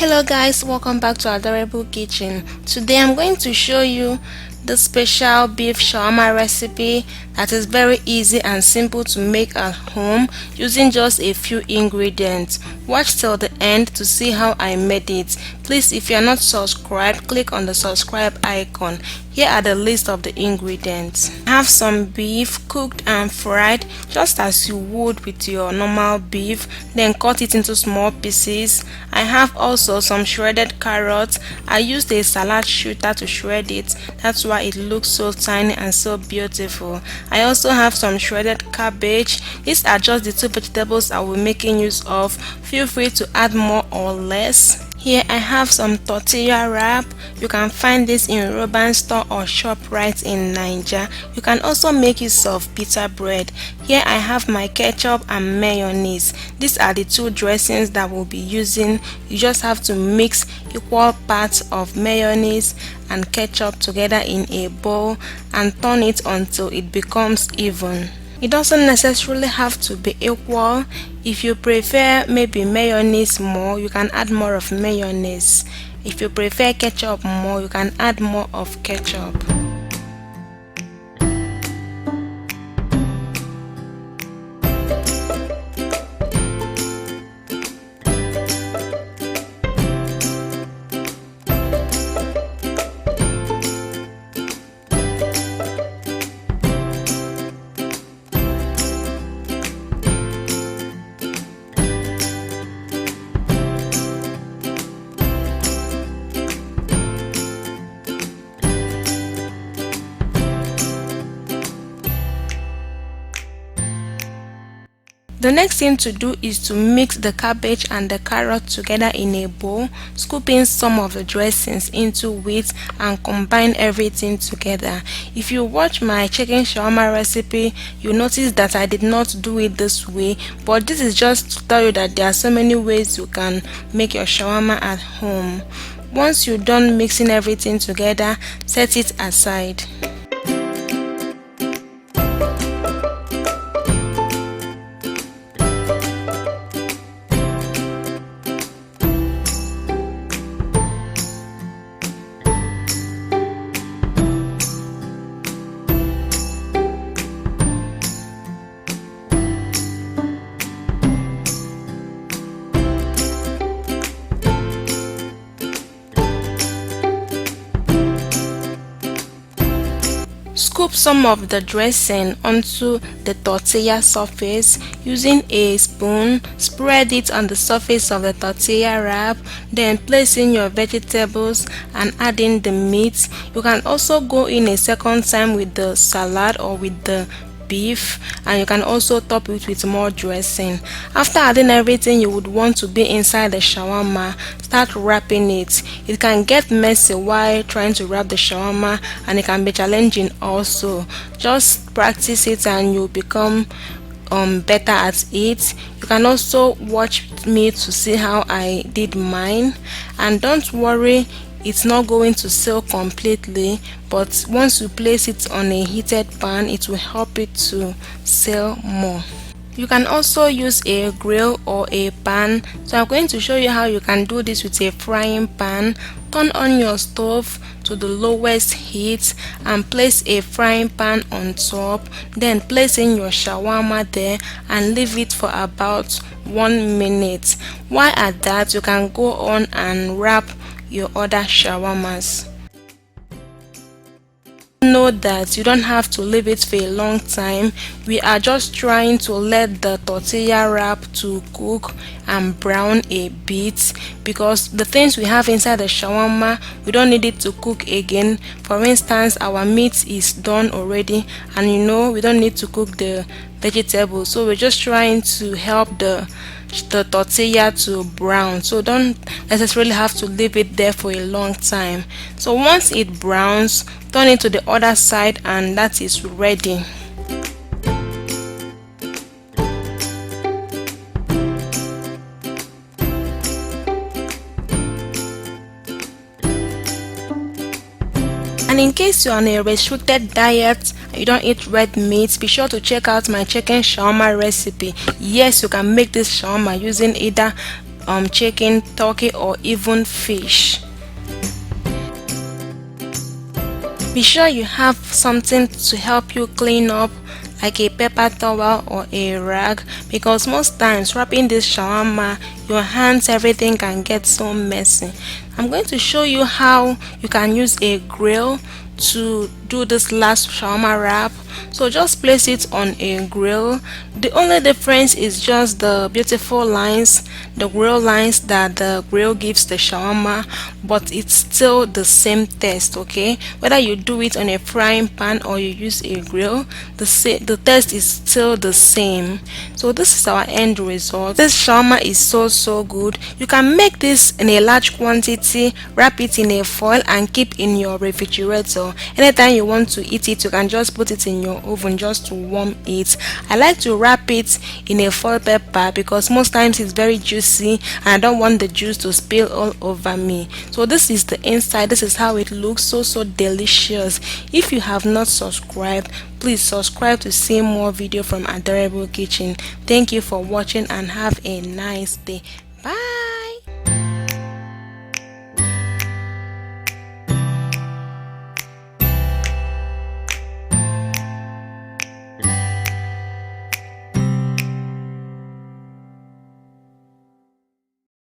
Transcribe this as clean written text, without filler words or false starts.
Hello guys, welcome back to Adorable Kitchen. Today I'm going to show you the special beef shawarma recipe that is very easy and simple to make at home using just a few ingredients. Watch till the end to see how I made it. Please, if you are not subscribed, click on the subscribe icon. Here are the list of the ingredients. I have some beef cooked and fried just as you would with your normal beef, then cut it into small pieces. I have also some shredded carrots. I used a salad shooter to shred it. That's why it looks so tiny and so beautiful. I also have some shredded cabbage. These are just the two vegetables I will be making use of. Feel free to add more or less. Here I have some tortilla wrap. You can find this in Roban store or ShopRite in Nigeria. You can also make use of pita bread. Here I have my ketchup and mayonnaise. These are the two dressings that we'll be using. You just have to mix equal parts of mayonnaise and ketchup together in a bowl and turn it until it becomes even. It doesn't necessarily have to be equal. If you prefer maybe mayonnaise more, you can add more of mayonnaise. If you prefer ketchup more, you can add more of ketchup. The next thing to do is to mix the cabbage and the carrot together in a bowl, scoop in some of the dressings into it and combine everything together. If you watch my chicken shawarma recipe, you notice that I did not do it this way, but this is just to tell you that there are so many ways you can make your shawarma at home. Once you're done mixing everything together, set it aside. Scoop some of the dressing onto the tortilla surface using a spoon. Spread it on the surface of the tortilla wrap, then place in your vegetables and add in the meat. You can also go in a second time with the salad or with the beef, and you can also top it with more dressing. After adding everything you would want to be inside the shawarma, start wrapping it. It can get messy while trying to wrap the shawarma and it can be challenging also. Just practice it and you'll become better at it. You can also watch me to see how I did mine, and don't worry, it's not going to seal completely, but once you place it on a heated pan, it will help it to seal more. You can also use a grill or a pan. So I'm going to show you how you can do this with a frying pan. Turn on your stove to the lowest heat and place a frying pan on top. Then place in your shawarma there and leave it for about 1 minute. While at that, you can go on and wrap your other shawarmas. Note that you don't have to leave it for a long time. We are just trying to let the tortilla wrap to cook and brown a bit, because the things we have inside the shawarma, we don't need it to cook again. For instance, our meat is done already, and we don't need to cook the vegetables, so we're just trying to help the tortilla to brown, so don't necessarily have to leave it there for a long time. So once it browns, turn it to the other side and that is ready. And in case you're on a restricted diet and you don't eat red meat, be sure to check out my chicken shawarma recipe. Yes, you can make this shawarma using either chicken, turkey, or even fish. Be sure you have something to help you clean up, like a paper towel or a rag, because most times wrapping this shawarma, your hands, everything can get so messy. I'm going to show you how you can use a grill to do this last shawarma wrap. So just place it on a grill. The only difference is just the beautiful lines, the grill lines that the grill gives the shawarma, but it's still the same taste. Okay, whether you do it on a frying pan or you use a grill, the taste is still the same. So this is our end result. This shawarma is so good. You can make this in a large quantity, wrap it in a foil and keep in your refrigerator. Anytime you want to eat it, you can just put it in your oven just to warm it. I like to wrap it in a foil paper because most times it's very juicy and I don't want the juice to spill all over me. So this is the inside. This is how it looks. So delicious. If you have not subscribed, please subscribe to see more video from Adorable Kitchen. Thank you for watching and have a nice day. Bye.